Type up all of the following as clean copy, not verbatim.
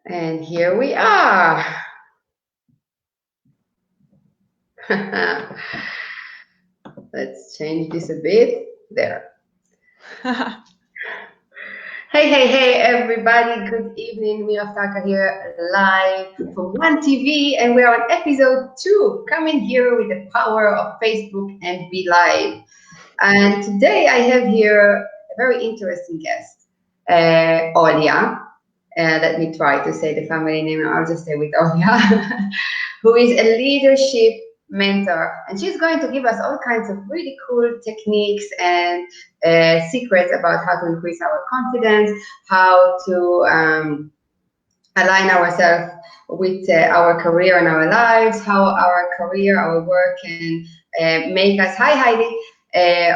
And here we are. Let's change this a bit. There. Hey, everybody. Good evening. Mirav Tarkka here, live from One TV, and we're on episode 2, coming here with the power of Facebook and Be Live. And today I have here a very interesting guest, Olia. Let me try to say the family name. I'll just stay with Olia, who is a leadership mentor, and she's going to give us all kinds of really cool techniques and secrets about how to increase our confidence, how to align ourselves with our career and our lives, how our career, our work can make us Heidi,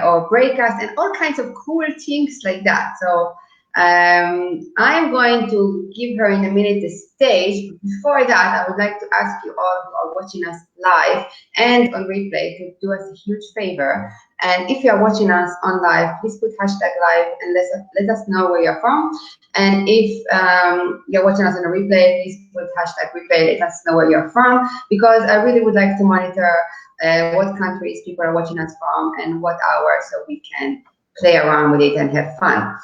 or break us, and all kinds of cool things like that. So I'm going to give her in a minute the stage. But before that, I would like to ask you all who are watching us live and on replay to do us a huge favor. And if you are watching us on live, please put hashtag live and let us know where you're from. And if you're watching us on a replay, please put hashtag replay, let us know where you're from, because I really would like to monitor what countries people are watching us from and what hour, so we can play around with it and have fun.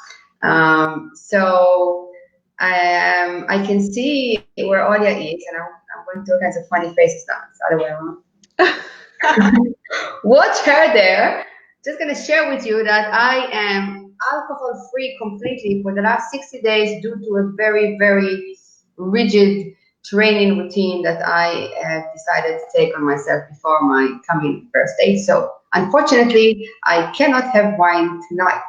So I can see where Audia is, and I'm going to do all kinds of funny faces now. It's the other way around. Watch her there. Just going to share with you that I am alcohol free completely for the last 60 days due to a very, very rigid training routine that I have decided to take on myself before my coming birthday. So unfortunately, I cannot have wine tonight.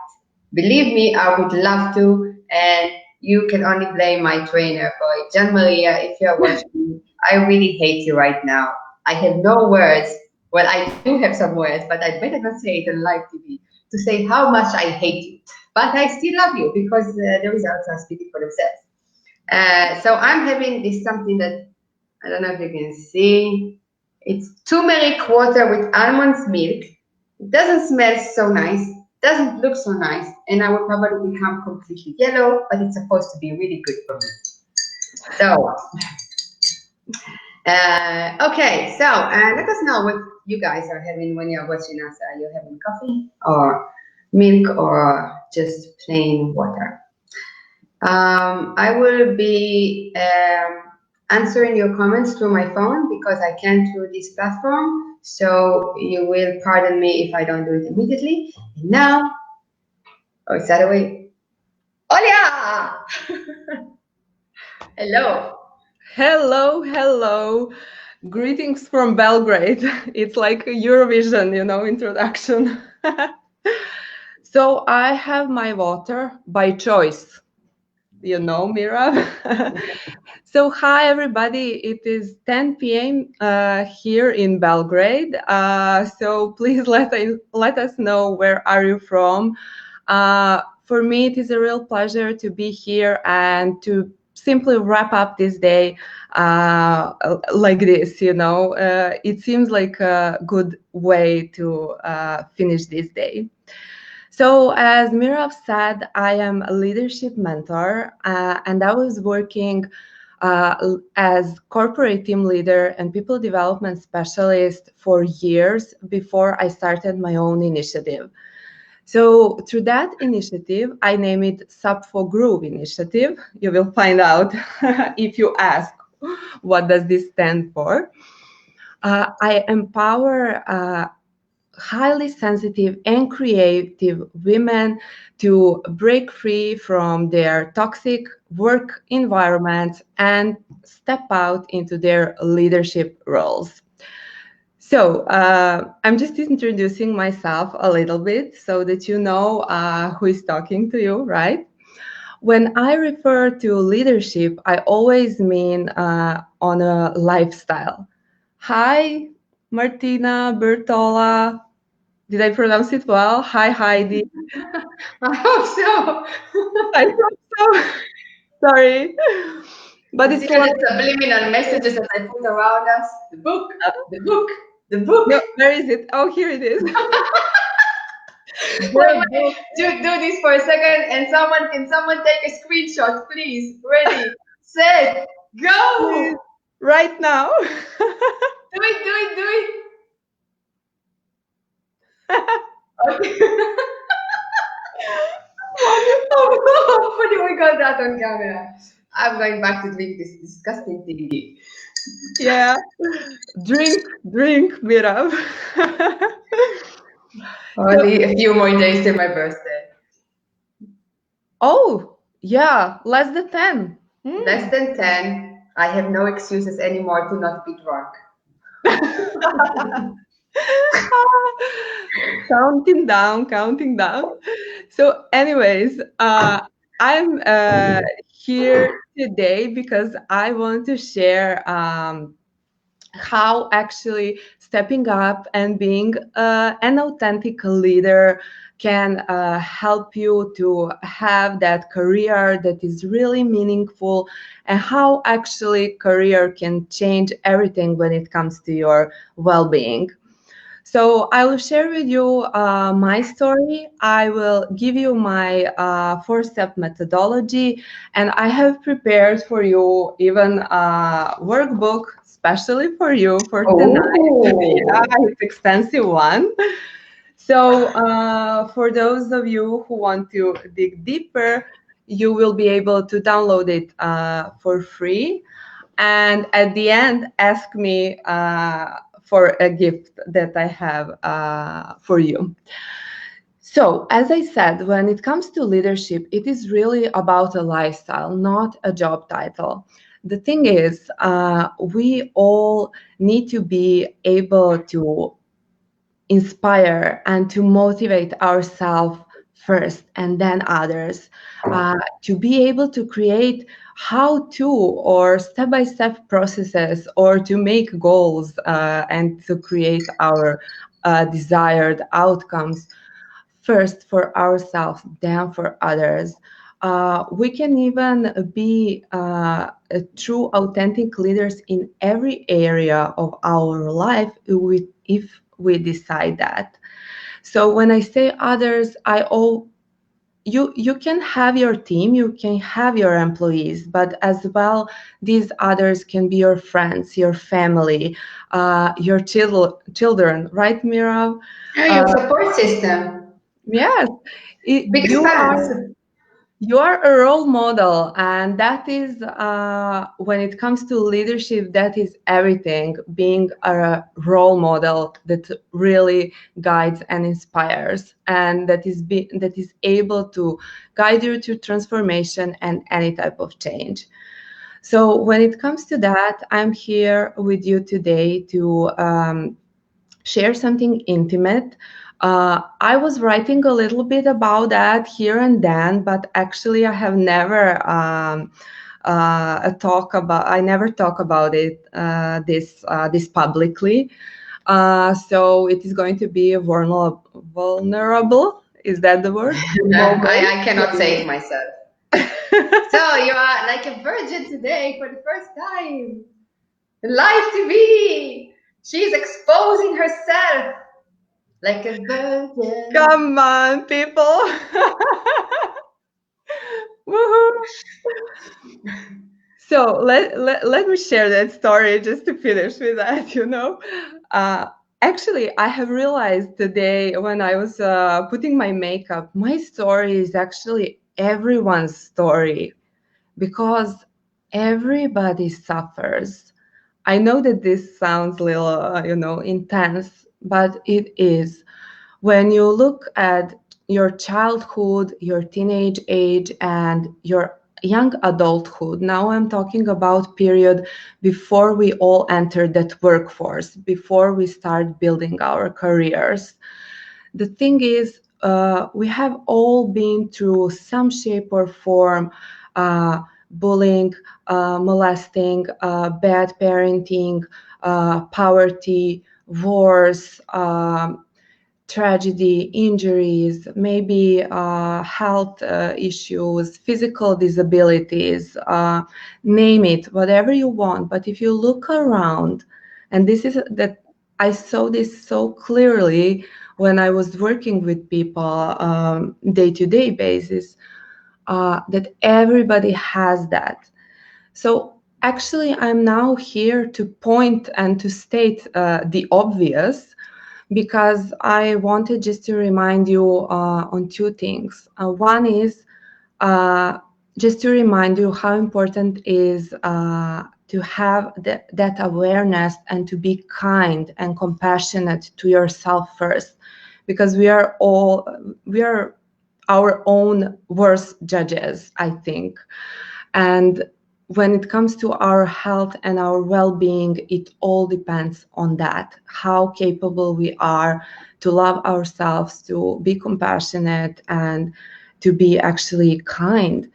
Believe me, I would love to, and you can only blame my trainer for it. Gian Maria, if you're watching, I really hate you right now. I have no words. Well, I do have some words, but I better not say it on live TV to say how much I hate you. But I still love you because the results are speaking for themselves. So I'm having this something that I don't know if you can see. It's turmeric water with almond milk. It doesn't smell so nice, doesn't look so nice, and I will probably become completely yellow, but it's supposed to be really good for me. So, okay, so let us know what you guys are having when you're watching us. Are you having coffee or milk or just plain water? I will be answering your comments through my phone because I can't through this platform. So you will pardon me if I don't do it immediately. And now, it's that way. Hola! Hello. Hello. Greetings from Belgrade. It's like a Eurovision, introduction. So I have my water by choice, Mirav. So hi, everybody. It is 10 p.m. Here in Belgrade. So please let us know where are you from. For me, it is a real pleasure to be here and to simply wrap up this day like this. It seems like a good way to finish this day. So as Mirav said, I am a leadership mentor, and I was working as corporate team leader and people development specialist for years before I started my own initiative. So through that initiative, I name it Sub for Groove Initiative. You will find out if you ask, what does this stand for? I empower highly sensitive and creative women to break free from their toxic work environments and step out into their leadership roles. So I'm just introducing myself a little bit so that you know who is talking to you, right? When I refer to leadership, I always mean on a lifestyle. Hi, Martina, Bertola. Did I pronounce it well? Hi, Heidi. I hope so. I hope so. Sorry. But it's like the subliminal messages that I put around us. The book. No, where is it? Oh, here it is. Wait. Do this for a second, and can someone take a screenshot, please? Ready, set, Please, go. right now. Do it, do it, do it. Okay. Wonderful. Hopefully we got that on camera. I'm going back to drink this disgusting thingy. Yeah. Drink, drink, Mirav. So, Only a few more days till my birthday. oh, yeah, less than 10. Less than 10. I have no excuses anymore to not be drunk. Counting down, counting down. So, anyways, I'm here today because I want to share how actually stepping up and being an authentic leader can help you to have that career that is really meaningful, and how actually career can change everything when it comes to your well-being. So I will share with you my story. I will give you my four-step methodology, and I have prepared for you even a workbook, especially for you for tonight. Yeah, Oh, it's extensive one. So for those of you who want to dig deeper, you will be able to download it for free, and at the end ask me for a gift that I have for you. So, as I said, when it comes to leadership, it is really about a lifestyle, not a job title. The thing is, we all need to be able to inspire and to motivate ourselves first and then others, to be able to create how to or step-by-step processes, or to make goals and to create our desired outcomes first for ourselves, then for others. We can even be true, authentic leaders in every area of our life if we decide that. So when I say others, you can have your team, you can have your employees, but as well, these others can be your friends, your family, your children, right, Mirav? your support system. Yes, Biggest fans. you are a role model, and that is when it comes to leadership, that is everything. Being a role model that really guides and inspires, and that is able to guide you to transformation and any type of change. So when it comes to that, I'm here with you today to share something intimate. I was writing a little bit about that here and then, but actually, I have never I never talk about it this publicly. So it is going to be a vulnerable. Is that the word? Moment. I cannot say it myself. So you are like a virgin today for the first time. Live TV. She's exposing herself like a virgin. Come on, people. Woohoo. So let me share that story just to finish with that. Uh, Actually, I have realized today when I was putting my makeup, my story is actually everyone's story, because everybody suffers. I know that this sounds a little, intense, but it is. When you look at your childhood, your teenage age, and your young adulthood, now I'm talking about period before we all enter that workforce, before we start building our careers. The thing is, we have all been through some shape or form, bullying, molesting, bad parenting, poverty, wars, tragedy, injuries, maybe health issues, physical disabilities, name it, whatever you want. But if you look around, and this is that I saw this so clearly when I was working with people day-to-day basis, that everybody has that. So actually, I'm now here to point and to state the obvious, because I wanted just to remind you on two things. One is uh, just to remind you how important is to have that awareness and to be kind and compassionate to yourself first, because we are our own worst judges, I think. And when it comes to our health and our well-being, it all depends on that, how capable we are to love ourselves, to be compassionate, and to be actually kind,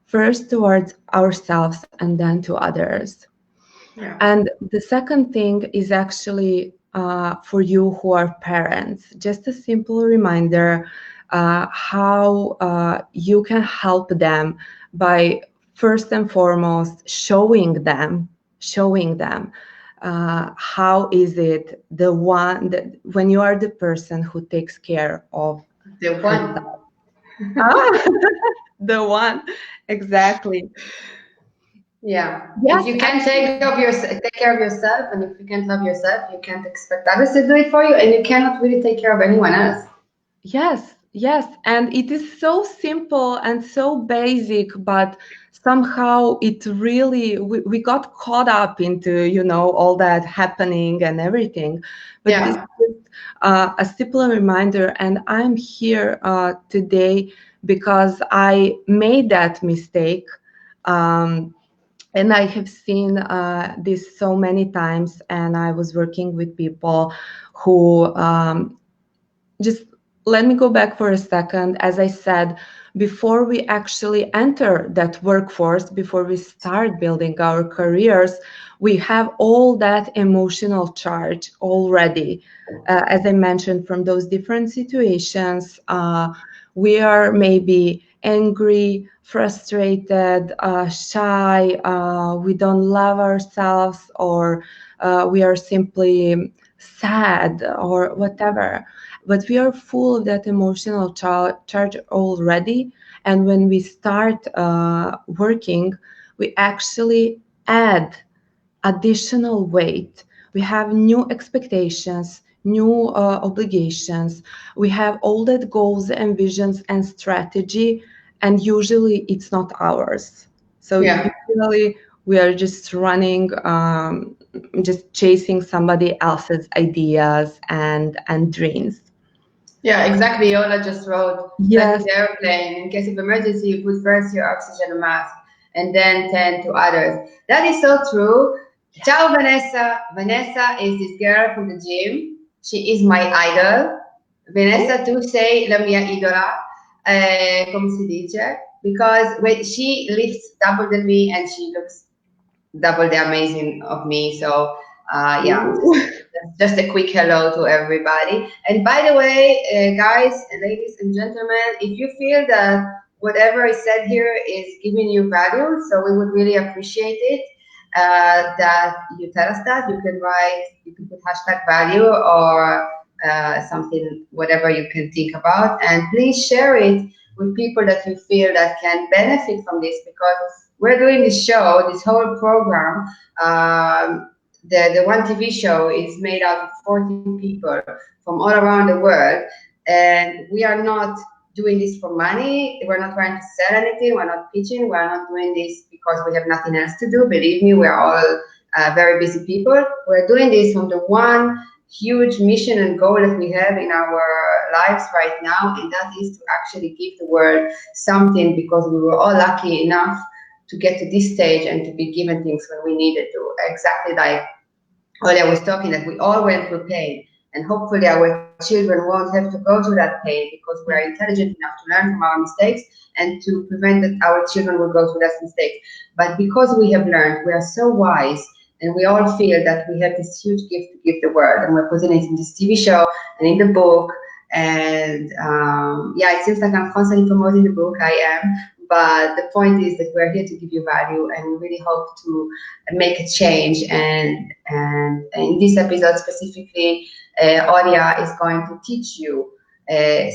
first towards ourselves and then to others. Yeah. And the second thing is actually for you who are parents, just a simple reminder how you can help them by first and foremost showing them how is it the one that when you are the person who takes care of The one. herself. Ah, the one, exactly. Yeah. If Yes, you can't actually. take care of yourself, and if you can't love yourself, you can't expect others to do it for you, and you cannot really take care of anyone else. Yes, yes. And it is so simple and so basic, but somehow it really, we got caught up into, all that happening and everything. But this Yeah. is a simple reminder. And I'm here today because I made that mistake. Um, and I have seen this so many times, and I was working with people who just let me go back for a second. As I said, before we actually enter that workforce, before we start building our careers, we have all that emotional charge already. As I mentioned, from those different situations, we are maybe angry, frustrated, shy, we don't love ourselves, or we are simply sad, or whatever, but we are full of that emotional charge already. And when we start working, we actually add additional weight. We have new expectations, new obligations. We have all that goals and visions and strategy, and usually it's not ours. So Yeah. usually we are just running, just chasing somebody else's ideas and dreams. Yeah, exactly. Ola just wrote, like in Yes, the airplane, in case of emergency, you put first your oxygen mask and then tend to others. That is so true. Ciao, Vanessa. Vanessa is this girl from the gym. She is my idol. oh, Vanessa, tu sei la mia idola, come si dice, because when she lifts double than me and she looks double the amazing of me. So yeah, ooh. just a quick hello to everybody. And by the way, guys, ladies and gentlemen, if you feel that whatever is said here is giving you value, so we would really appreciate it. That you tell us that you can put hashtag value or something, whatever you can think about, and please share it with people that you feel that can benefit from this, because we're doing this show, this whole program. The one TV show is made out of 40 people from all around the world, and we are not doing this for money. We're not trying to sell anything. We're not pitching. We're not doing this because we have nothing else to do. Believe me, we're all very busy people. We're doing this from the one huge mission and goal that we have in our lives right now, and that is to actually give the world something, because we were all lucky enough to get to this stage and to be given things when we needed to. Exactly like earlier I was talking, that we all went through pain, and hopefully our children won't have to go through that pain, because we are intelligent enough to learn from our mistakes and to prevent that our children will go through that mistake. But because we have learned, we are so wise, and we all feel that we have this huge gift to give the world, and we're putting it in this TV show and in the book. And yeah, it seems like I'm constantly promoting the book. I am, but the point is that we're here to give you value, and we really hope to make a change. And in this episode specifically, Olia is going to teach you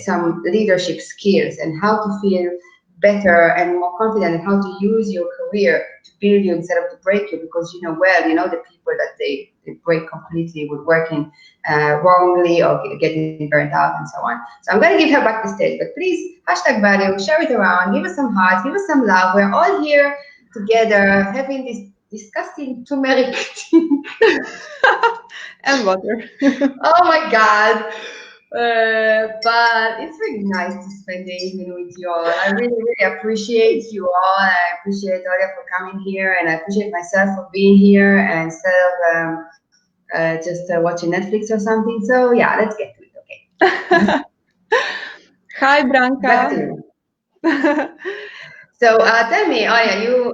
some leadership skills and how to feel better and more confident in how to use your career to build you instead of to break you, because you know well, you know the people that they break completely with working wrongly or getting burnt out and so on. So I'm going to give her back the stage, but please hashtag value, share it around, give us some hearts, give us some love. We're all here together having this disgusting turmeric tea. And water. Oh my God. But it's really nice to spend the evening with you all. I really, really appreciate you all. I appreciate Olia for coming here, and I appreciate myself for being here and instead of just watching Netflix or something. So yeah, let's get to it. Okay. Hi, Back to Branka. you. So tell me, Aya, you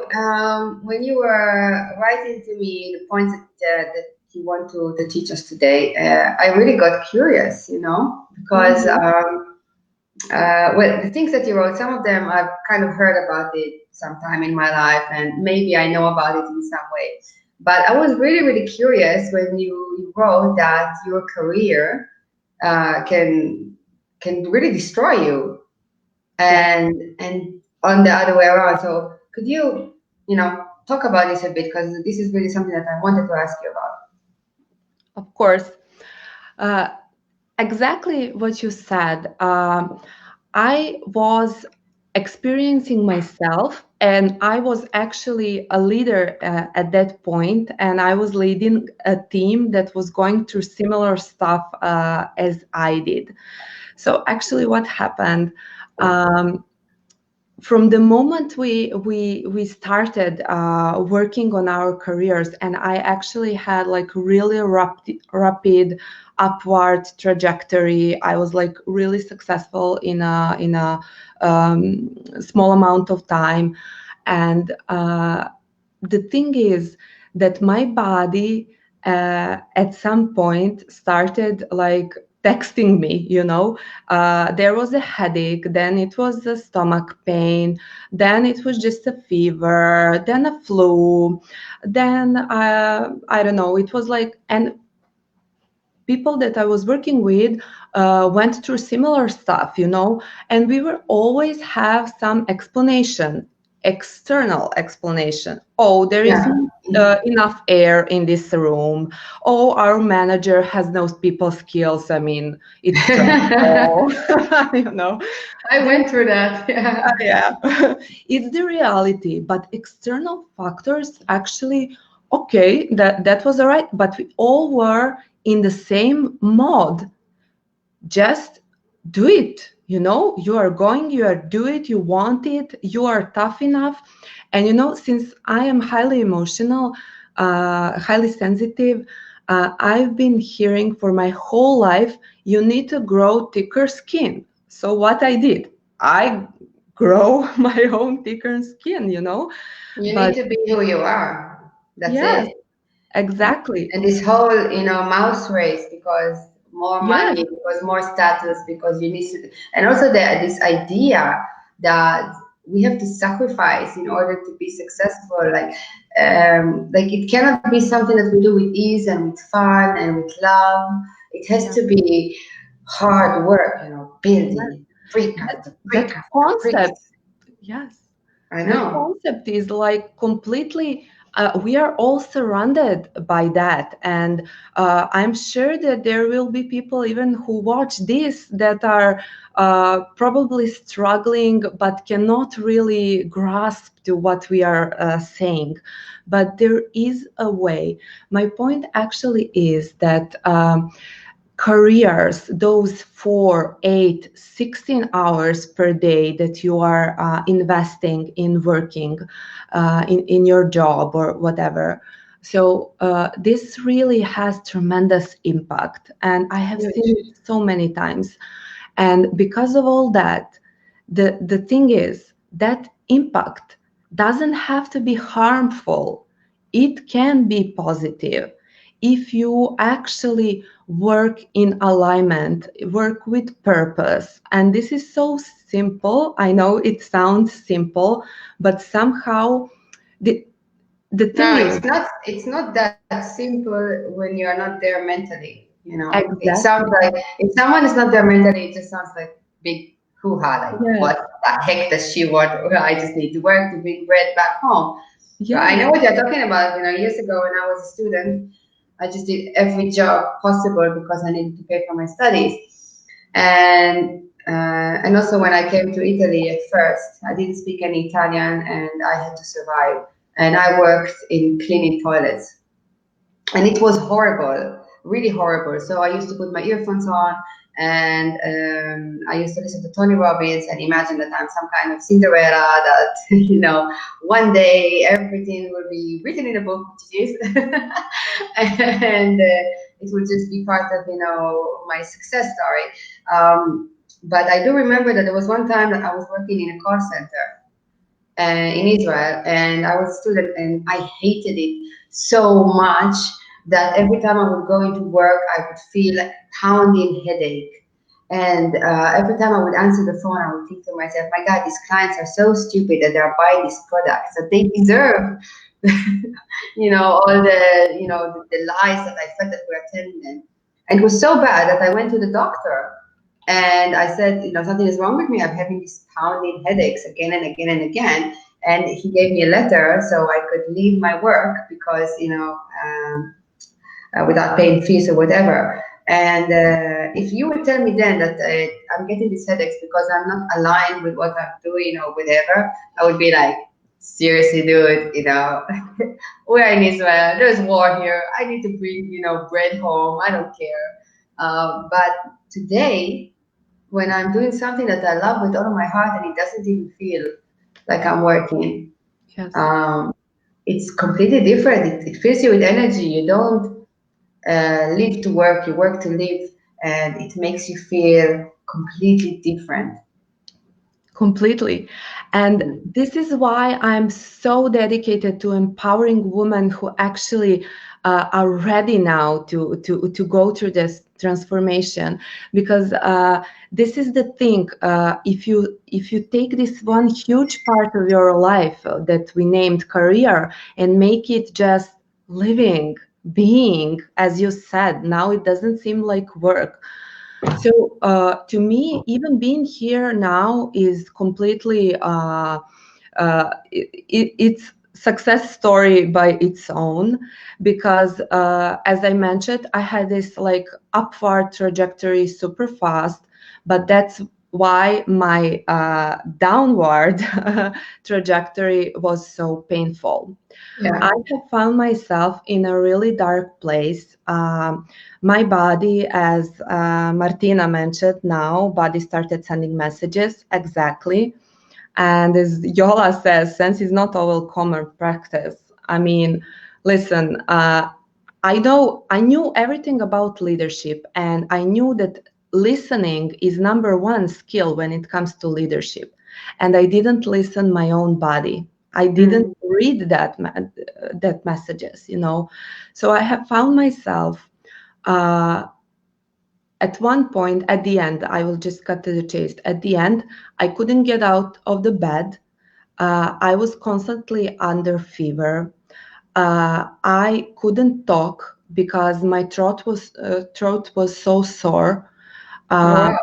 when you were writing to me the points that you want to teach us today, I really got curious, you know, because well, the things that you wrote, some of them I've kind of heard about it sometime in my life, and maybe I know about it in some way. But I was really, really curious when you wrote that your career can really destroy you, and on the other way around. So could you know, talk about this a bit, because this is really something that I wanted to ask you about. Of course. Uh, exactly what you said. I was experiencing myself, and I was actually a leader at that point, and I was leading a team that was going through similar stuff as I did. So actually, what happened? From the moment we started working on our careers, and I actually had like really rapid upward trajectory. I was like really successful in a small amount of time, and the thing is that my body at some point started like texting me, you know. There was a headache, then it was a stomach pain, then it was just a fever, then a flu, then I don't know, it was like, and people that I was working with went through similar stuff, you know, and we will always have some explanation, external explanation. Oh, there is Yeah. enough air in this room. Oh, our manager has no people skills. I mean, it's stressful, you know. I went through that. Yeah. Yeah, it's the reality, but external factors actually, okay, that was all right, but we all were in the same mode. Just do it, you know, you are going, you are do it, you want it, you are tough enough. And you know, since I am highly emotional, highly sensitive, I've been hearing for my whole life, you need to grow thicker skin. So what I did, I grow my own thicker skin, you know. You But need to be who you are. That's yes, it. exactly. And this whole, you know, mouse race, because more Yes, money, because more status, because you need to, and also this idea that we have to sacrifice in order to be successful. Like it cannot be something that we do with ease and with fun and with love. It has yeah, to be hard work, you know, yes. building brick That after brick that after brick. concept, yes. I That know. concept is like completely, we are all surrounded by that. And I'm sure that there will be people even who watch this that are probably struggling but cannot really grasp to what we are saying. But there is a way. My point actually is that. Careers, those 4, 8, 16 hours per day that you are investing in working in your job or whatever. So this really has tremendous impact. And I have seen it so many times. And because of all that, the thing is that impact doesn't have to be harmful. It can be positive if you actually work in alignment, work with purpose. And this is so simple. I know it sounds simple, but somehow the the thing No, is it's not that simple when you are not there mentally. You know, it sounds exactly. like if someone is not there mentally, it just sounds like big like, Yes. what the heck does she want? I just need to work to bring bread back home. So I Yes. know what you're talking about. Years ago when I was a student, I just did every job possible because I needed to pay for my studies. And also when I came to Italy at first, I didn't speak any Italian and I had to survive. And I worked in cleaning toilets. And it was horrible, really horrible. So I used to put my earphones on and I used to listen to Tony Robbins and imagine that I'm some kind of Cinderella, that, one day everything will be written in a book, which it is. And it will just be part of, my success story. But I do remember that there was one time that I was working in a call center in Israel, and I was a student, and I hated it so much that every time I would go into work, I would feel a pounding headache. And every time I would answer the phone, I would think to myself, "My God, these clients are so stupid that they are buying these products that they deserve." All the lies that I felt that were telling them. And it was so bad that I went to the doctor and I said, something is wrong with me. I'm having these pounding headaches again and again and again. And he gave me a letter so I could leave my work because, without paying fees or whatever. And if you would tell me then that I'm getting these headaches because I'm not aligned with what I'm doing or whatever, I would be like, seriously, dude, we're in Israel. There's war here. I need to bring, bread home. I don't care. But today, when I'm doing something that I love with all of my heart and it doesn't even feel like I'm working, Yes. it's completely different. It fills you with energy. You don't live to work, you work to live, and it makes you feel completely different. Completely. And this is why I'm so dedicated to empowering women who actually are ready now to go through this transformation. Because this is the thing. If you take this one huge part of your life that we named career and make it just living, being, as you said, now it doesn't seem like work. So to me, even being here now is completely it's success story by its own, because as I mentioned, I had this like upward trajectory super fast, but that's why my downward trajectory was so painful. Yeah. I have found myself in a really dark place. My body, as Martina mentioned, now body started sending messages exactly. And as Yola says, sense is not all common practice. I mean, listen, I knew everything about leadership, and I knew that listening is number one skill when it comes to leadership. And I didn't listen my own body. I didn't read that messages, So I have found myself at one point, at the end, I will just cut to the chase. At the end, I couldn't get out of the bed. I was constantly under fever. I couldn't talk because my throat was so sore. Wow.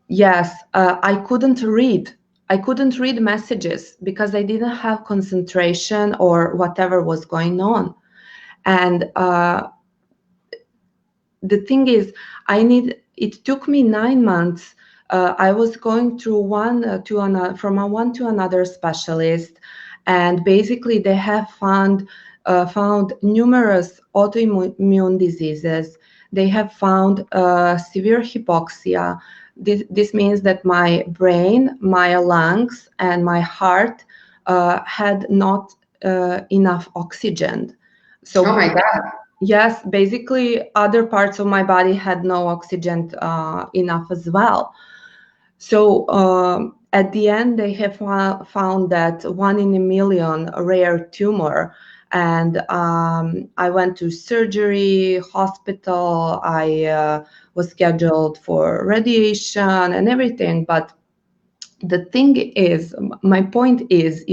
Yes, I couldn't read. I couldn't read messages because I didn't have concentration or whatever was going on. And the thing is, it took me 9 months. I was going through from one to another specialist, and basically they have found numerous autoimmune diseases. They have found severe hypoxia. This means that my brain, my lungs, and my heart had not enough oxygen. So Oh my God. yes, basically, other parts of my body had no oxygen enough as well. So at the end, they have found that 1 in a million rare tumor. And I went to surgery, hospital. I was scheduled for radiation and everything. But the thing is, my point is,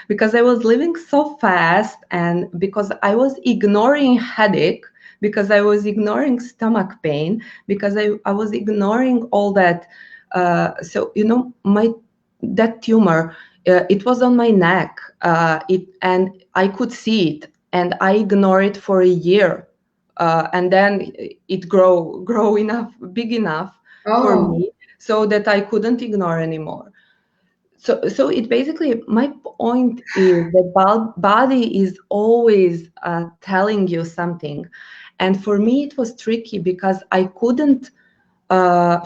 because I was living so fast, and because I was ignoring headache, because I was ignoring stomach pain, because I was ignoring all that So that tumor, it was on my neck, and I could see it, and I ignored it for a year, and then it grow enough, big enough for Oh, me, so that I couldn't ignore anymore. So it basically, my point is that body is always telling you something, and for me it was tricky because I couldn't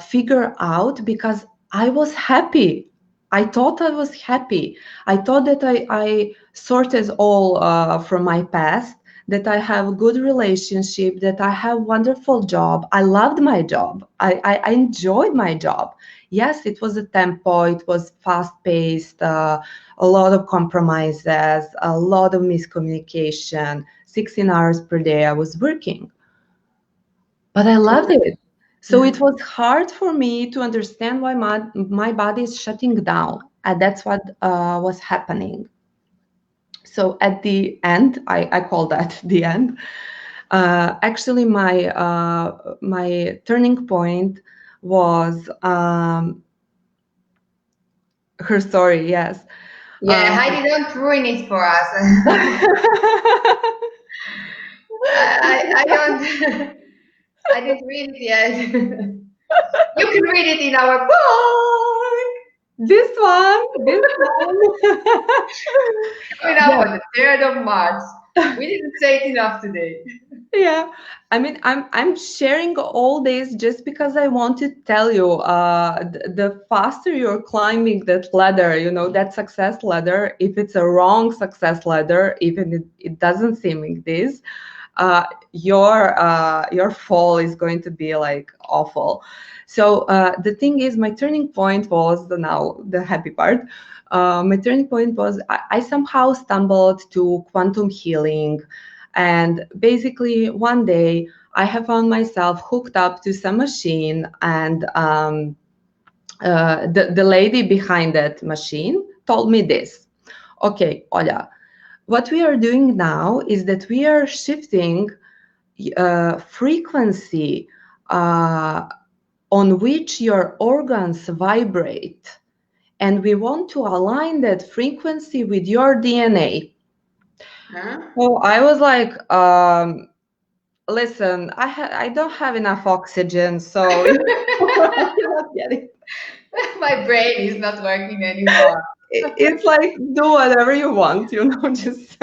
figure out, because I was happy. I thought I was happy. I thought that I sorted all from my past, that I have a good relationship, that I have wonderful job. I loved my job. I enjoyed my job. Yes, it was a tempo. It was fast paced, a lot of compromises, a lot of miscommunication. 16 hours per day I was working, but I loved it. So yeah. it was hard for me to understand why my body is shutting down. And that's what was happening. So at the end, I call that the end. Actually, my turning point was her story. Yes. Yeah, Um, Heidi, don't ruin it for us. I don't. I didn't read it yet. You can read it in our book. this one. Coming up Yeah. on the 3rd of March. We didn't say it enough today. Yeah, I mean, I'm sharing all this just because I want to tell you, the faster you're climbing that ladder, that success ladder, if it's a wrong success ladder, even it doesn't seem like this, your fall is going to be like awful. So the thing is, my turning point was now the happy part. My turning point was I somehow stumbled to quantum healing, and basically one day I have found myself hooked up to some machine, and the lady behind that machine told me this. Okay, Olha, what we are doing now is that we are shifting frequency uh, on which your organs vibrate, and we want to align that frequency with your DNA. Huh? So I was like, listen, I don't have enough oxygen, so I cannot get it. My brain is not working anymore. It's like, do whatever you want, just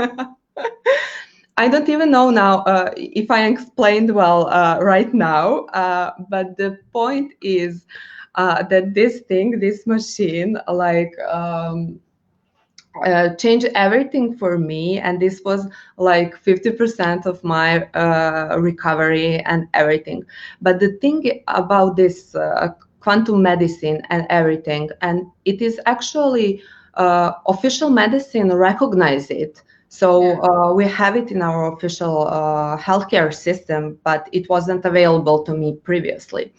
I don't even know now if I explained well right now, but the point is that this machine, like, changed everything for me, and this was like 50% of my recovery and everything. But the thing about this quantum medicine and everything, and it is actually official medicine recognize it. So we have it in our official healthcare system, but it wasn't available to me previously.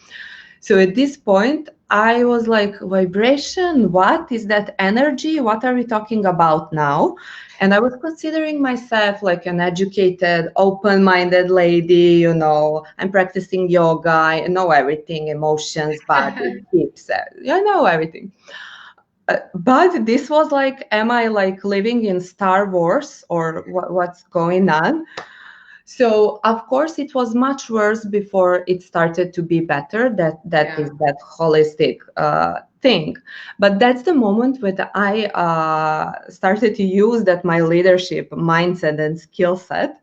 So at this point, I was like, vibration, what is that energy? What are we talking about now? And I was considering myself like an educated, open-minded lady, I'm practicing yoga, I know everything, emotions, body, tips, I know everything. But this was like, am I like living in Star Wars, or what's going on? So of course it was much worse before it started to be better. That is that holistic thing. But that's the moment when I started to use that my leadership mindset and skill set,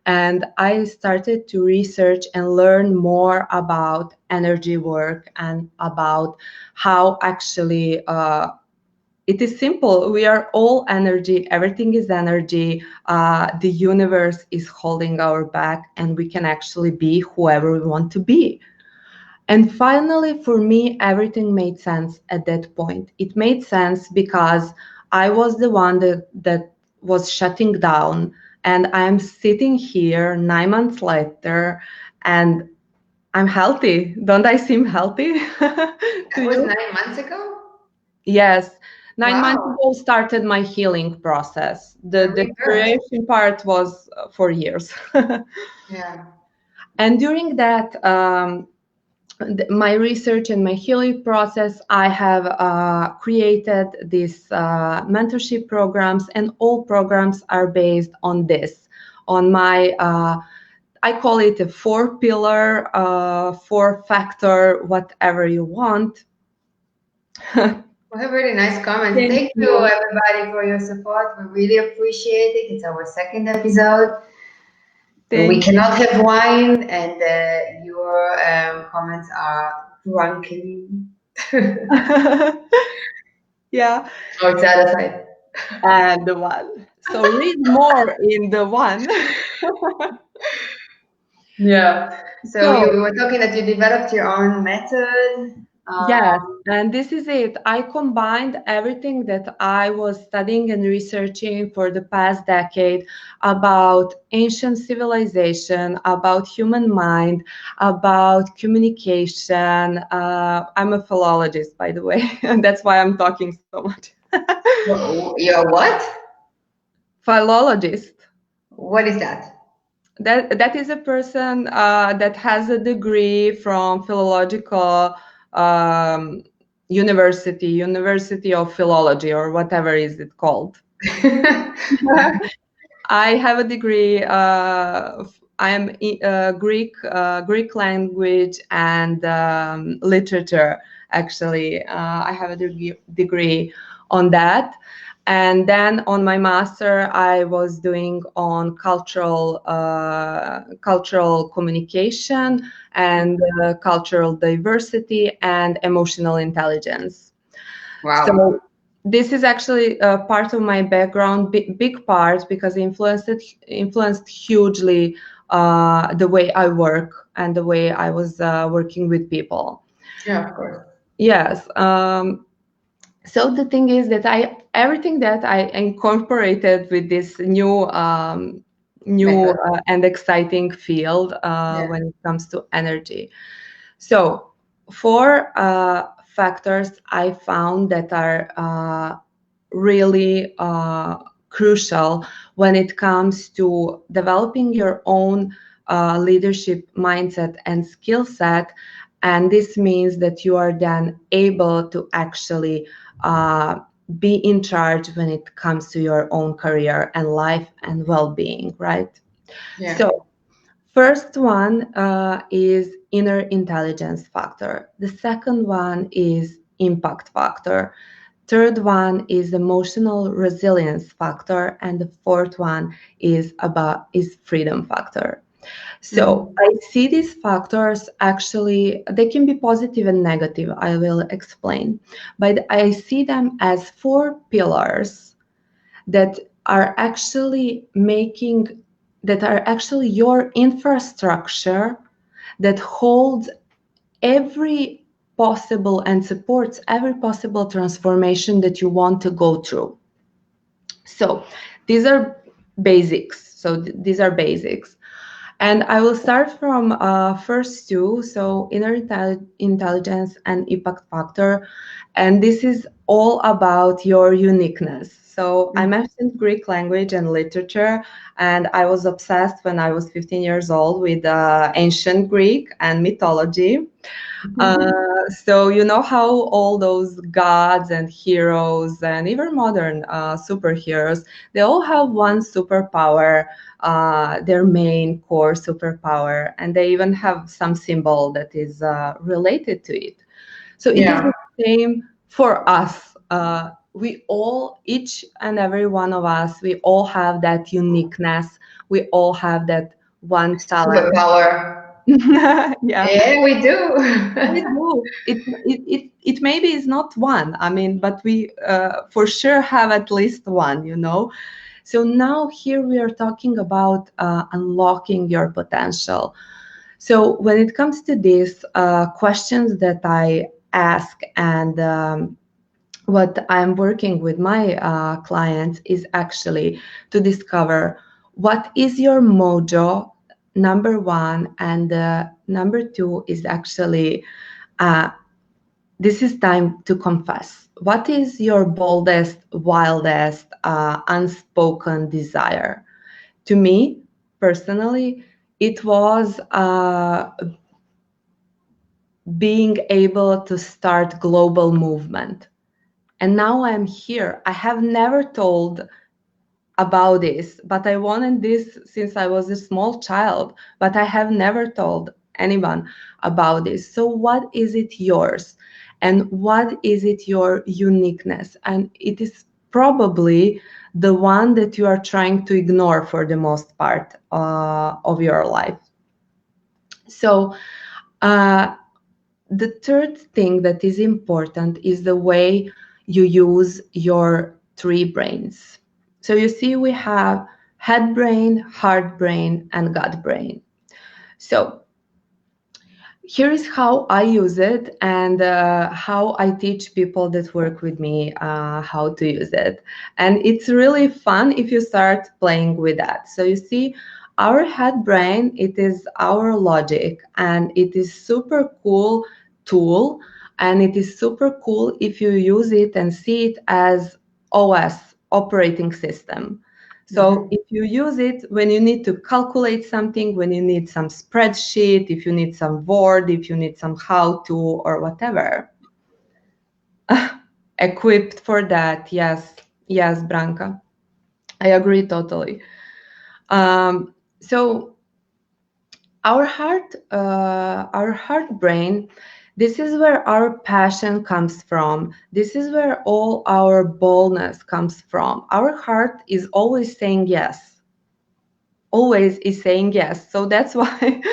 and I started to research and learn more about energy work and about how actually it is simple. We are all energy. Everything is energy. The universe is holding our back, and we can actually be whoever we want to be. And finally, for me, everything made sense at that point. It made sense because I was the one that was shutting down, and I'm sitting here 9 months later, and I'm healthy. Don't I seem healthy to That was you? 9 months ago? Yes, 9 months Wow. ago started my healing process. The The rebirth. creation part was 4 years. Yeah. And during that, my research and my healing process, I have created these mentorship programs, and all programs are based on this, on my, I call it a 4-pillar, 4-factor, whatever you want. We have really nice comments. Thank Thank you, you. everybody, for your support. We really appreciate it. It's our second episode. We Thank cannot have wine, and your comments are drunken. Yeah, Oh, it's the other side. and the one. So read more in the one. Yeah. So So you were talking that you developed your own method. yes, and this is it. I combined everything that I was studying and researching for the past decade about ancient civilization, about human mind, about communication. I'm a philologist, by the way, and that's why I'm talking so much. You're what? Philologist. What is that? That is a person that has a degree from philological um, University of Philology, or whatever is it called. I have a degree. I am Greek language and literature. Actually, I have a degree on that. And then on my master, I was doing on cultural communication and cultural diversity and emotional intelligence. Wow. So this is actually part of my background, big part, because it influenced hugely the way I work and the way I was working with people. Yeah, of course. Yes. So the thing is that everything that I incorporated with this new Method. and exciting field Yeah. when it comes to energy. So 4 factors I found that are really crucial when it comes to developing your own leadership mindset and skill set. And this means that you are then able to actually be in charge when it comes to your own career and life and well-being, right? Yeah. So first one is inner intelligence factor. The second one is impact factor. Third one is emotional resilience factor, and the fourth one is freedom factor. So I see these factors, actually they can be positive and negative. I will explain, but I see them as 4 pillars that are actually your infrastructure that holds every possible and supports every possible transformation that you want to go through. So these are basics. These are basics. And I will start from first two, so intelligence and impact factor. And this is all about your uniqueness. So I mentioned Greek language and literature, and I was obsessed when I was 15 years old with ancient Greek and mythology. So you know how all those gods and heroes and even modern superheroes, they all have one superpower, their main core superpower, and they even have some symbol that is related to it. So it is Yeah. the same for us. We all, each and every one of us, we all have that uniqueness. We all have that one talent. Superpower. Yeah. Yeah, we do. We do. It maybe is not one. I mean, but we for sure have at least one, you know. So now here we are talking about unlocking your potential. So when it comes to these questions that I ask, and what I'm working with my clients is actually to discover what is your mojo, number one, and number two is actually uh, this is time to confess. What is your boldest, wildest, unspoken desire? To me, personally, it was being able to start global movement. And now I'm here. I have never told about this, but I wanted this since I was a small child, but I have never told anyone about this. So what is it yours? And what is it your uniqueness? And it is probably the one that you are trying to ignore for the most part of your life. So the third thing that is important is the way you use your three brains. So you see, we have head brain, heart brain, and gut brain. So here is how I use it and how I teach people that work with me how to use it. And it's really fun if you start playing with that. So you see, our head brain, it is our logic, and it is super cool tool, and it is super cool if you use it and see it as OS, operating system. So if you use it when you need to calculate something, when you need some spreadsheet, if you need some Word, if you need some how-to or whatever, equipped for that. Yes, yes, Branka, I agree totally. So our heart brain, this is where our passion comes from. This is where all our boldness comes from. Our heart is always saying yes, always is saying yes. So that's why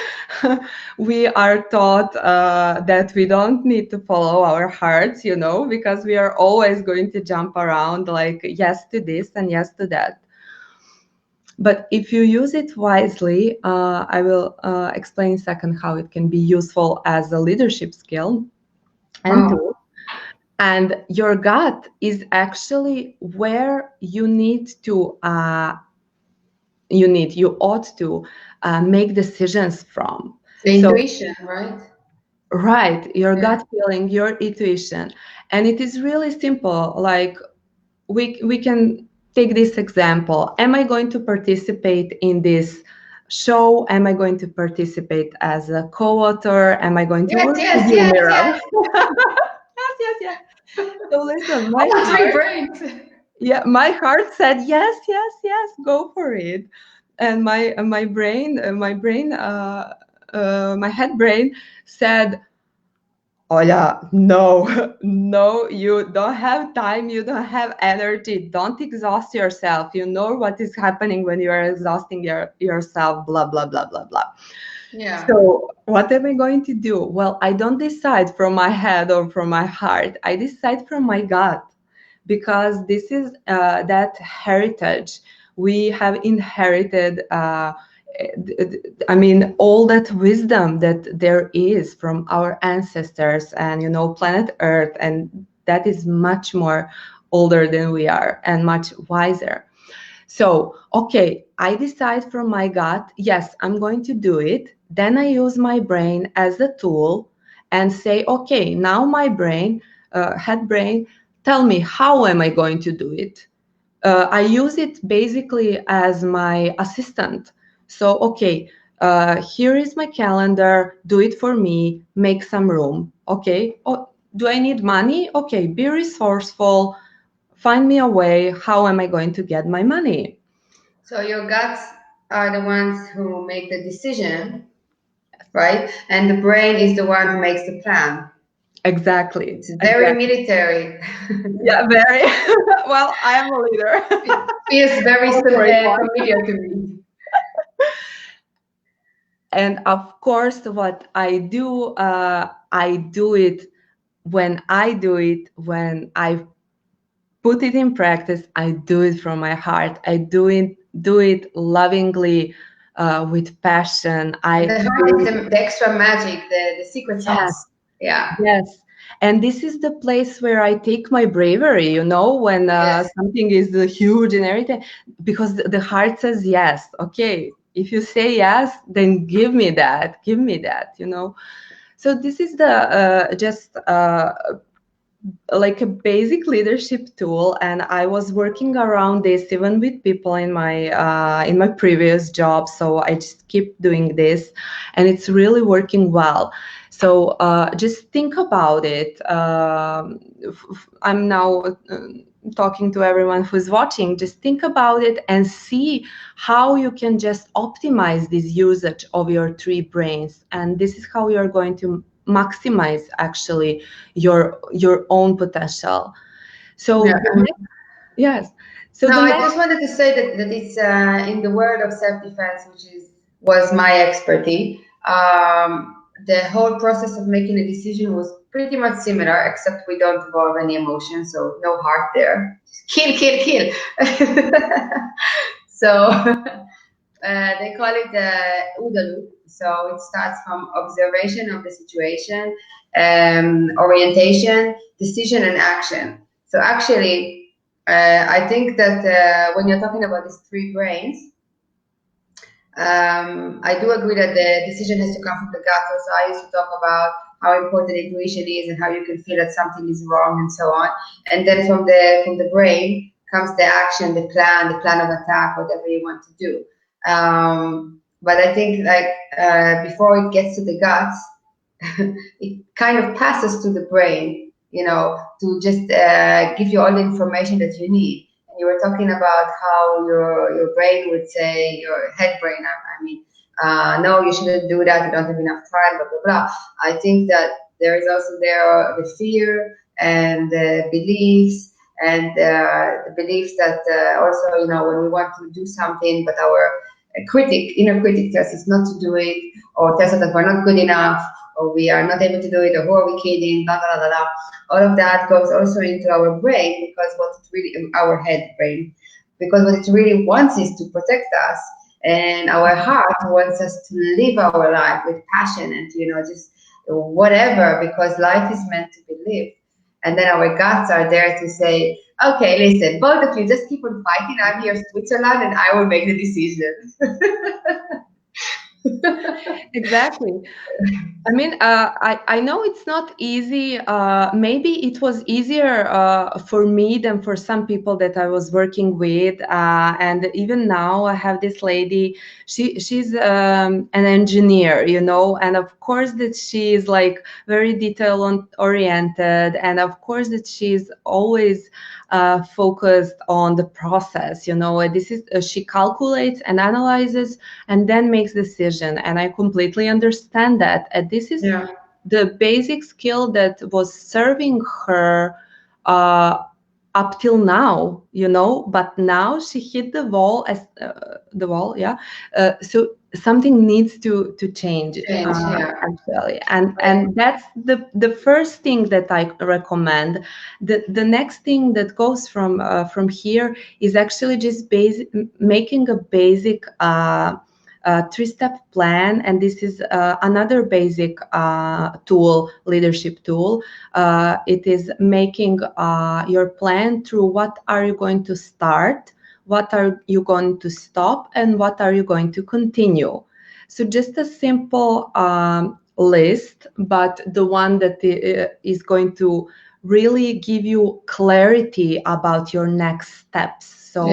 we are taught that we don't need to follow our hearts, you know, because we are always going to jump around like yes to this and yes to that. But if you use it wisely, I will explain in a second how it can be useful as a leadership skill and tool. And your gut is actually where you need to you ought to make decisions from. The intuition, right? Right, your gut feeling, your intuition. And it is really simple. Like we can take this example. Am I going to participate in this show? Am I going to participate as a co-author? Am I going to work with you, Mirav? Yes. So listen, my heart said yes, go for it. And my head brain said, Ola, no, no, you don't have time, you don't have energy, don't exhaust yourself. You know what is happening when you are exhausting yourself, blah, blah, blah, blah, blah. Yeah. So what am I going to do? Well, I don't decide from my head or from my heart. I decide from my gut, because this is that heritage we have inherited. I mean, all that wisdom that there is from our ancestors and, you know, planet Earth, and that is much more older than we are and much wiser. So, okay, I decide from my gut, yes, I'm going to do it. Then I use my brain as a tool and say, okay, now my brain, head brain, tell me, how am I going to do it? I use it basically as my assistant. So, okay, here is my calendar, do it for me, make some room. Okay, oh, do I need money? Okay, be resourceful, find me a way, how am I going to get my money? So your guts are the ones who make the decision, right? And the brain is the one who makes the plan. Exactly. It's very military. Yeah, very. Well, I am a leader. Feels very familiar to me. And of course, what I do it when I put it in practice, I do it from my heart. I do it lovingly, with passion. The heart is the extra magic, the secret sauce. Yeah. Yes. And this is the place where I take my bravery, you know, when something is huge and everything, because the heart says yes. Okay, if you say yes, then give me that, you know. So this is the just like a basic leadership tool, and I was working around this even with people in my previous job. So I just keep doing this, and it's really working well. So just think about it. I'm now talking to everyone who's watching. Just think about it and see how you can just optimize this usage of your three brains, and this is how you're going to maximize actually your own potential. So Yeah. yes. So No, the I next, just wanted to say that it's in the world of self-defense, which was my expertise. The whole process of making a decision was pretty much similar, except we don't involve any emotion, so no heart there. Just kill, kill, kill. So they call it OODA loop. So it starts from observation of the situation, orientation, decision, and action. So actually, I think that when you're talking about these three brains, I do agree that the decision has to come from the gut. Also, I used to talk about how important intuition is and how you can feel that something is wrong and so on. And then from the brain comes the action, the plan of attack, whatever you want to do. But I think like before it gets to the guts, it kind of passes to the brain, to just give you all the information that you need. And you were talking about how your brain would say, your head brain, I mean, no, you shouldn't do that. You don't have enough time, blah, blah, blah. I think that there is also there the fear and the beliefs and the beliefs that also, when we want to do something, but our inner critic tells us not to do it, or tells us that we're not good enough, or we are not able to do it, or who are we kidding, blah, blah, blah, blah. All of that goes also into our brain, because what it really, our head brain, because what it really wants is to protect us. And our heart wants us to live our life with passion and, just whatever, because life is meant to be lived. And then our guts are there to say, okay, listen, both of you just keep on fighting. I'm here in Switzerland and I will make the decision. exactly. I mean, I know it's not easy. Maybe it was easier for me than for some people that I was working with. And even now, I have this lady. She's an engineer, and of course that she is like very detail oriented, and of course that she's always focused on the process. This is she calculates and analyzes and then makes decision, and I completely understand that. And this is the basic skill that was serving her up till now, but now she hit the wall, as the wall, yeah. So something needs to change, actually, and that's the first thing that I recommend. The next thing that goes from here is actually just making a basic three-step plan, and this is another basic leadership tool. It is making your plan through what are you going to start, what are you going to stop, and what are you going to continue. So just a simple list, but the one that is going to really give you clarity about your next steps. So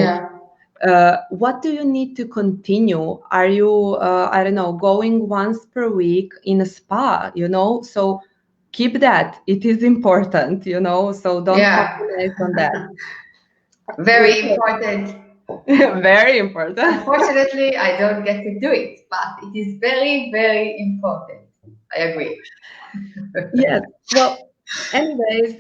what do you need to continue? Are you, I don't know, going once per week in a spa, So keep that. It is important, so don't compromise on that. Very important. Very important. Unfortunately, I don't get to do it, but it is very, very important. I agree. Yes. Well, anyways,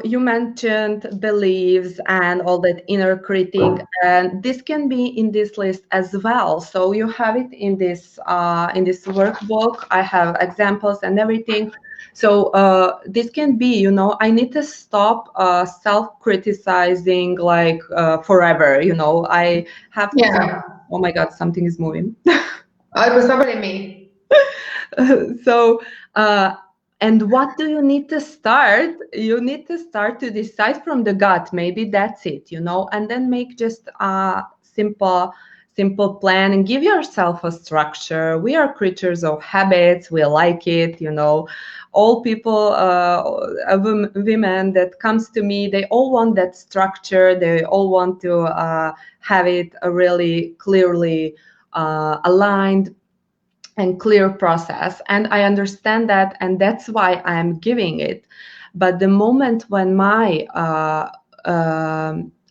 you mentioned beliefs and all that inner critic, and this can be in this list as well. So you have it in this workbook. I have examples and everything. So this can be, I need to stop self-criticizing like forever. I have to. Oh my God, something is moving. Oh, it was probably me. So. And what do you need to start? You need to start to decide from the gut. Maybe that's it, and then make just simple simple plan and give yourself a structure. We are creatures of habits. We like it, all people, women that comes to me, they all want that structure. They all want to have it really clearly aligned and clear process. And I understand that, and that's why I am giving it. But the moment when my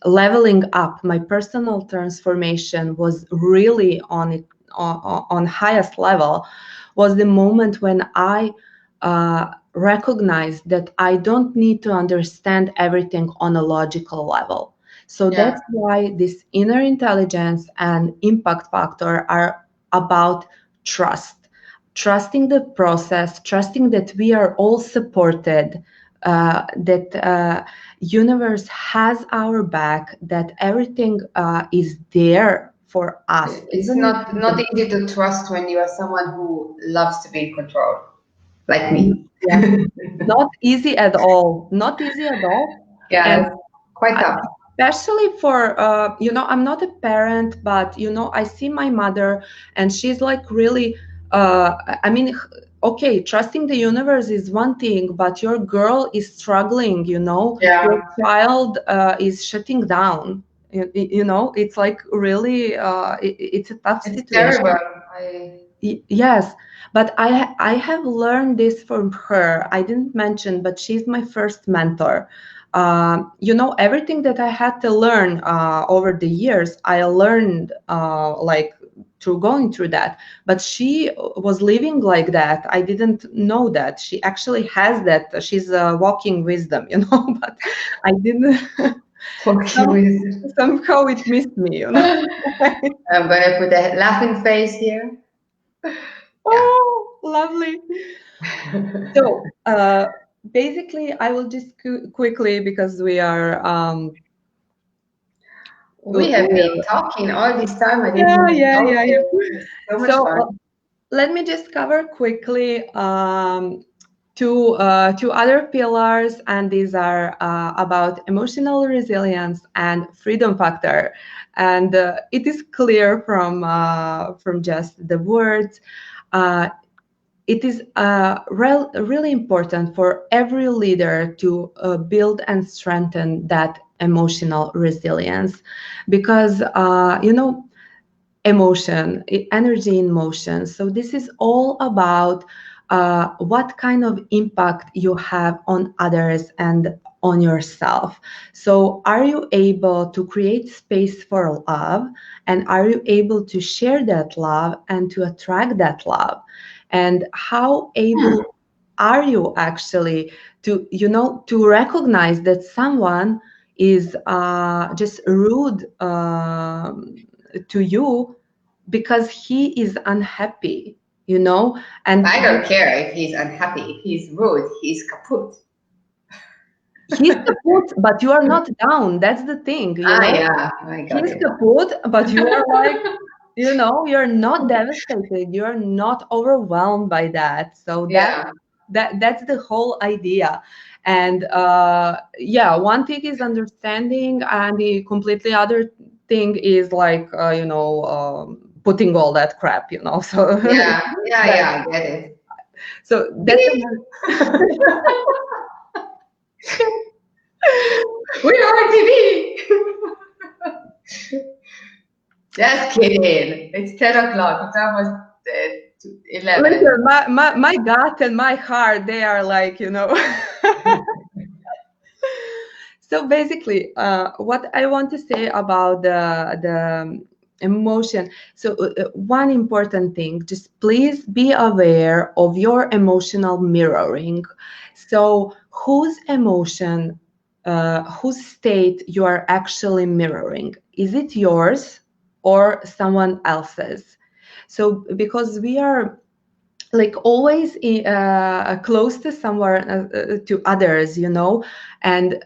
leveling up, my personal transformation was really on highest level, was the moment when I recognized that I don't need to understand everything on a logical level. So that's why this inner intelligence and impact factor are about trusting the process, trusting that we are all supported, that universe has our back, that everything is there for us. It's not easy to trust when you are someone who loves to be in control, like me. Yeah. Not easy at all. Not easy at all. Yeah, And that's quite tough. especially for I'm not a parent, but I see my mother, and she's like really I mean, okay, trusting the universe is one thing, but your girl is struggling, Yeah. your child is shutting down. It's like really it's a tough It's situation. terrible. Yes, but I have learned this from her. I didn't mention, but she's my first mentor. Everything that I had to learn over the years, I learned like through going through that. But she was living like that. I didn't know that. She actually has that. She's a walking wisdom, but I didn't. Somehow it missed me, I'm gonna put a laughing face here. Oh, lovely. So basically, I will just quickly, because we are we have been talking all this time. I didn't yeah. know you. It's so much fun. Let me just cover quickly two other pillars, and these are about emotional resilience and freedom factor. And it is clear from just the words. It is really important for every leader to build and strengthen that emotional resilience, because emotion, energy in motion. So this is all about what kind of impact you have on others and on yourself. So are you able to create space for love, and are you able to share that love and to attract that love? And how able are you actually to to recognize that someone is just rude to you because he is unhappy, and I don't care if he's unhappy. If he's rude, he's kaput. he's kaput, but you are not down. That's the thing, Yeah, I got he's it. kaput, but you are like, you're not devastated. You're not overwhelmed by that. So that's the whole idea. And one thing is understanding, and the completely other thing is like putting all that crap, so Yeah, I get it. so that's we're on TV. Just kidding. It's 10 o'clock. It's almost 11. Listen, my gut and my heart, they are like, So basically, what I want to say about the emotion. So one important thing, just please be aware of your emotional mirroring. So whose emotion, whose state you are actually mirroring? Is it yours or someone else's? So because we are like always close to somewhere, to others, and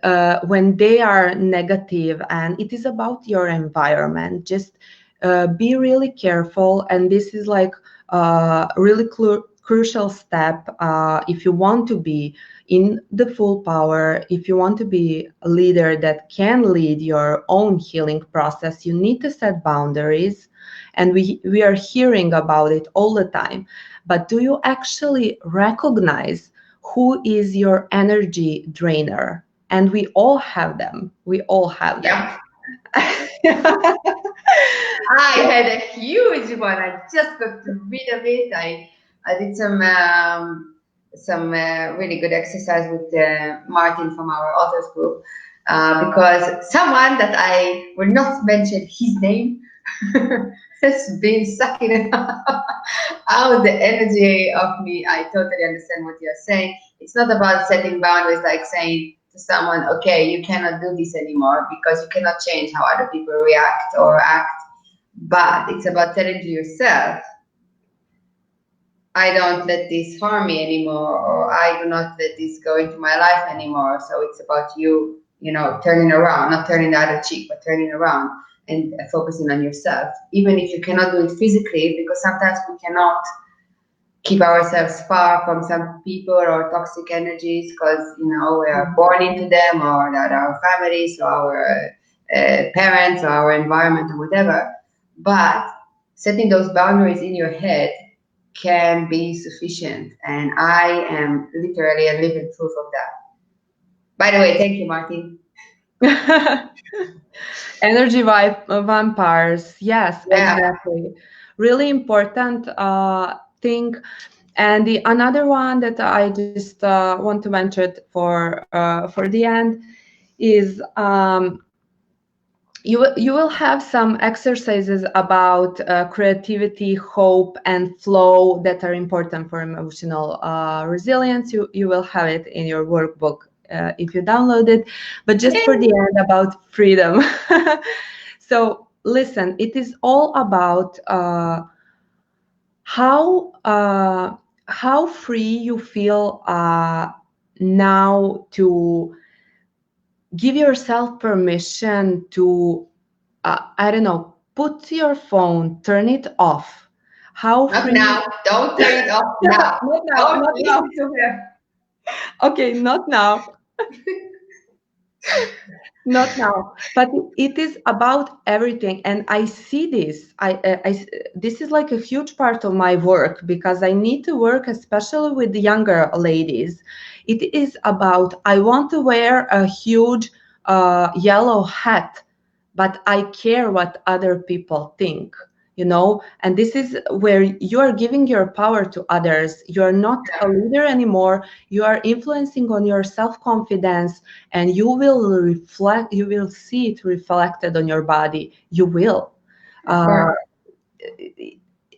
when they are negative, and it is about your environment, just be really careful. And this is like really crucial step if you want to be in the full power, if you want to be a leader that can lead your own healing process. You need to set boundaries, and we are hearing about it all the time. But do you actually recognize who is your energy drainer? And we all have them. We all have them. Yeah. I had a huge one. I just got rid of it. I did some really good exercise with Martin from our authors group because someone that I will not mention his name has been sucking out the energy of me. I totally understand what you're saying. It's not about setting boundaries, like saying to someone, okay, you cannot do this anymore because you cannot change how other people react or act. But it's about telling to yourself, I don't let this harm me anymore, or I do not let this go into my life anymore. So it's about you, turning around, not turning the other cheek, but turning around and focusing on yourself. Even if you cannot do it physically, because sometimes we cannot keep ourselves far from some people or toxic energies because, we are born into them, or that our families or our parents or our environment or whatever. But setting those boundaries in your head can be sufficient. And I am literally a living proof of that. By the way, thank you, Martin. Energy vampires. Yes, Yeah. exactly. Really important thing. And the another one that I just want to mention for the end is you will have some exercises about creativity, hope, and flow that are important for emotional resilience. You will have it in your workbook if you download it. But just for the end, about freedom. So listen, it is all about how free you feel now to give yourself permission to I don't know, put your phone, turn it off. How Not free? now. Don't turn it off now. Not now, Don't not now. listen to her. Okay, not now. Not now, but it is about everything, and I see this. This is like a huge part of my work because I need to work, especially with the younger ladies. It is about I want to wear a huge yellow hat, but I care what other people think. And this is where you are giving your power to others. You are not a leader anymore. You are influencing on your self-confidence, and you will see it reflected on your body. You will.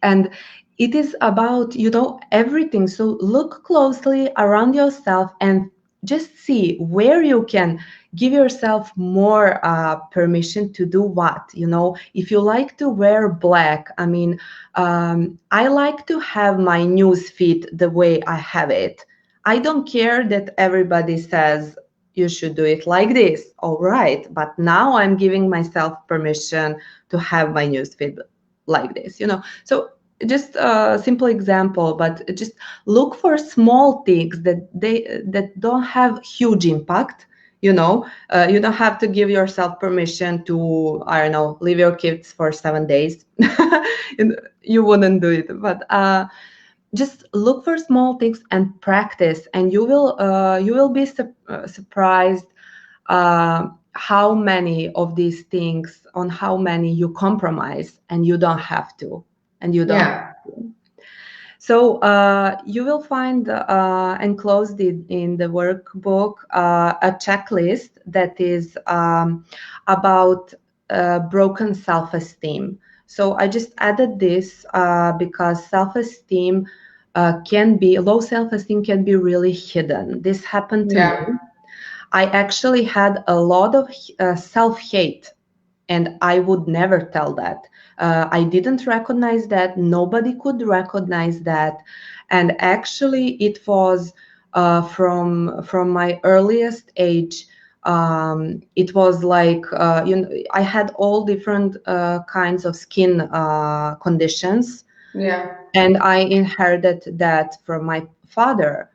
And it is about, everything. So look closely around yourself and just see where you can give yourself more permission to do what. If you like to wear black, I like to have my news feed the way I have it. I don't care that everybody says you should do it like this. All right, but now I'm giving myself permission to have my news feed like this. So just a simple example, but just look for small things that don't have huge impact. You don't have to give yourself permission to, I don't know, leave your kids for 7 days. You wouldn't do it, but just look for small things and practice, and you will be surprised how many of these things, on how many you compromise, and you don't have to. So you will find enclosed in the workbook a checklist that is about broken self-esteem. So I just added this because self-esteem low self-esteem can be really hidden. This happened to me. I actually had a lot of self-hate, and I would never tell that. I didn't recognize that. Nobody could recognize that. And actually, it was from my earliest age. It was like, I had all different kinds of skin conditions. Yeah. And I inherited that from my father.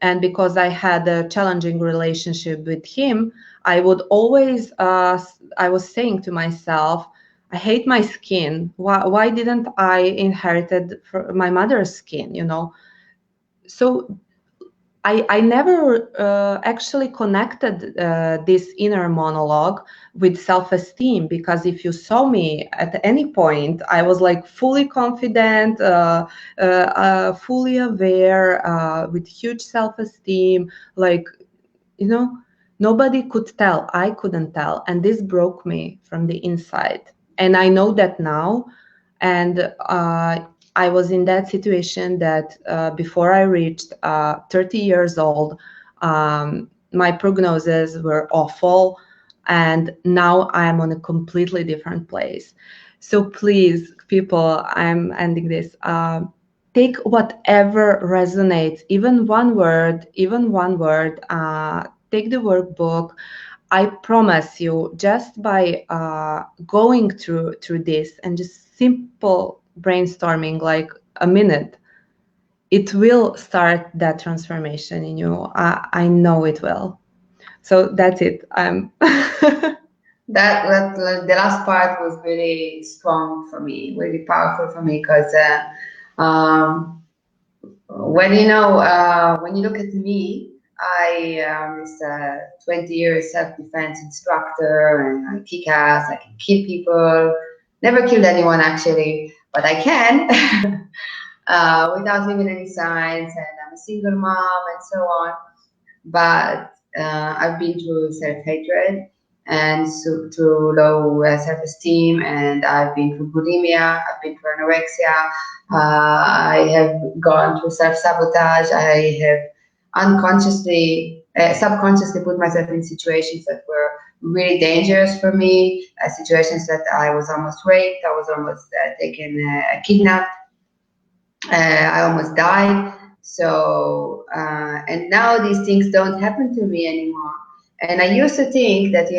And because I had a challenging relationship with him, I would always, I was saying to myself, I hate my skin. Why didn't I inherited my mother's skin, you know? So I never actually connected this inner monologue with self-esteem, because if you saw me at any point, I was like fully confident, fully aware, with huge self-esteem, like, you know, nobody could tell. I couldn't tell. And this broke me from the inside. And I know that now. And I was in that situation that before I reached 30 years old, my prognoses were awful. And now I'm on a completely different place. So please, people, I'm ending this. Take whatever resonates, even one word. Take the workbook. I promise you, just by going through this and just simple brainstorming, like a minute, it will start that transformation in you. I know it will. So that's it. That the last part was really strong for me, really powerful for me, because um, when you look at me, I am this 20-year self-defense instructor, and I kick ass. I can kill people. Never killed anyone actually, but I can without leaving any signs. And I'm a single mom and so on. But I've been through self-hatred and through low self-esteem, and I've been through bulimia, I've been through anorexia, I have gone through self-sabotage, I have subconsciously put myself in situations that were really dangerous for me, situations that I was almost raped, I was almost kidnapped, I almost died. So, and now these things don't happen to me anymore. And I used to think that,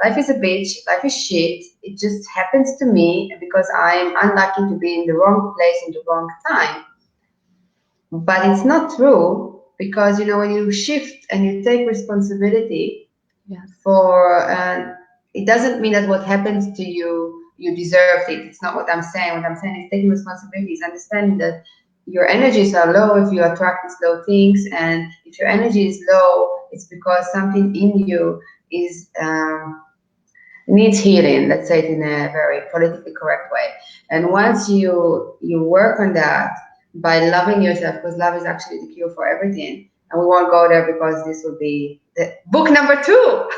life is a bitch, life is shit. It just happens to me because I'm unlucky to be in the wrong place in the wrong time. But it's not true, because, when you shift and you take responsibility Yes. it doesn't mean that what happens to you, you deserved it. It's not what I'm saying. What I'm saying is taking responsibility, is understanding that your energies are low if you attract these low things, and if your energy is low, it's because something in you is needs healing. Let's say it in a very politically correct way. And once you work on that by loving yourself, because love is actually the cure for everything. And we won't go there because this will be the book number 2.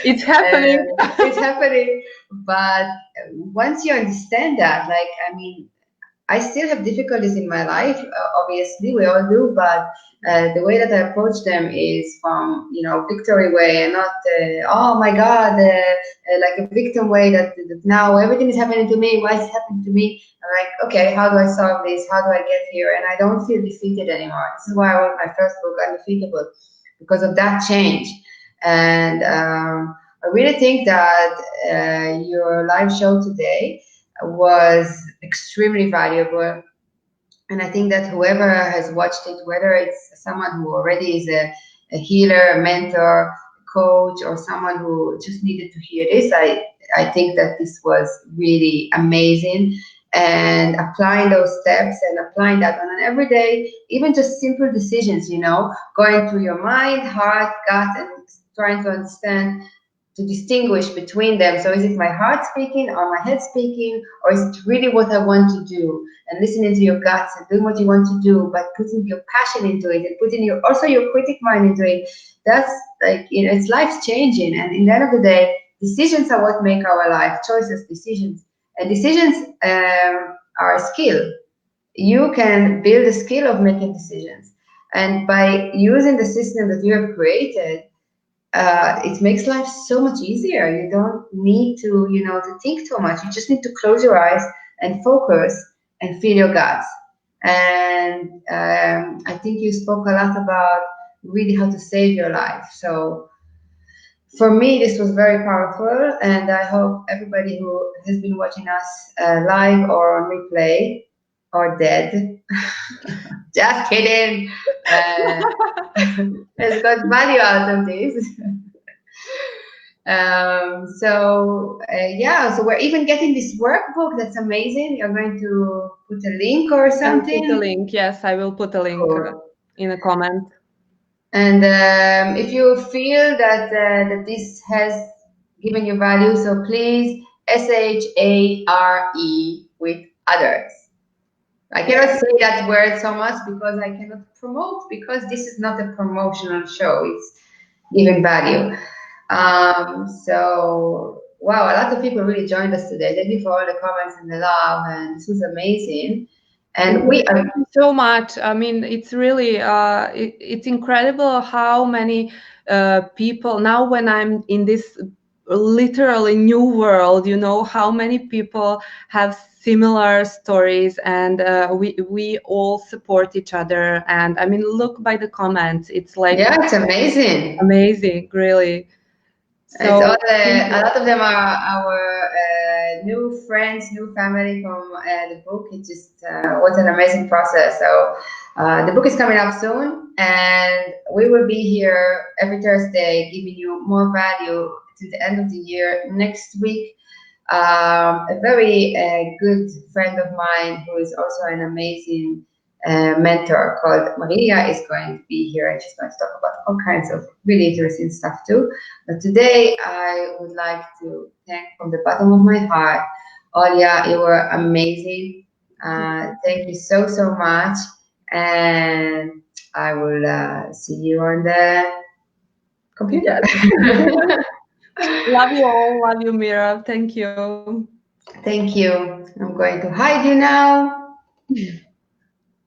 It's happening. It's happening. But once you understand that, like, I mean, I still have difficulties in my life. Obviously, we all do, but the way that I approach them is from victory way, and not oh my God, like a victim way that now everything is happening to me. Why is it happening to me? I'm like, okay, how do I solve this? How do I get here? And I don't feel defeated anymore. This is why I wrote my first book, Undefeatable, because of that change. And I really think that your live show today was extremely valuable. And I think that whoever has watched it, whether it's someone who already is a healer, a mentor, a coach, or someone who just needed to hear this, I think that this was really amazing. And applying those steps and applying that on an everyday, even just simple decisions, going through your mind, heart, gut, and trying to understand, to distinguish between them. So is it my heart speaking or my head speaking, or is it really what I want to do? And listening to your guts and doing what you want to do, but putting your passion into it and putting also your critic mind into it. That's like, it's life changing. And in the end of the day, decisions are what make our life. Choices, decisions. And decisions are a skill. You can build a skill of making decisions. And by using the system that you have created, it makes life so much easier. You don't need to think too much. You just need to close your eyes and focus and feel your guts. And I think you spoke a lot about really how to save your life. So For me, this was very powerful, and I hope everybody who has been watching us live or on replay or dead, just kidding, has got value out of this. So we're even getting this workbook. That's amazing. You're going to put a link or I will something? put a link. Yes, I will put a link in a comment. And if you feel that that this has given you value, so please SHARE with others. I cannot say that word so much because I cannot promote, because this is not a promotional show. It's giving value. So wow, a lot of people really joined us today. Thank you for all the comments and the love, and this was amazing. And we are Thank you so much. I mean, it's really it's incredible how many people now, when I'm in this literally new world, you know, how many people have similar stories, and we all support each other. And I mean, look by the comments, it's like, yeah, it's amazing. Amazing, really. It's all a lot of them are our new friends, new family from the book. It just was an amazing process. So the book is coming up soon, and we will be here every Thursday giving you more value to the end of the year. Next week, a very good friend of mine who is also an amazing mentor called Maria is going to be here, and she's going to talk about all kinds of really interesting stuff too. But today I would like to thank from the bottom of my heart, Olya, you were amazing. Thank you so, so much. And I will see you on the computer. Love you all. Love you, Mirav. Thank you. Thank you. I'm going to hide you now.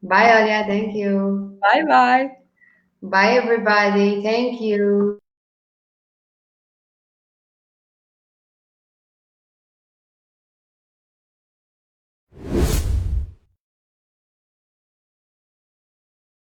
Bye, Olya. Thank you. Bye-bye. Bye, everybody. Thank you.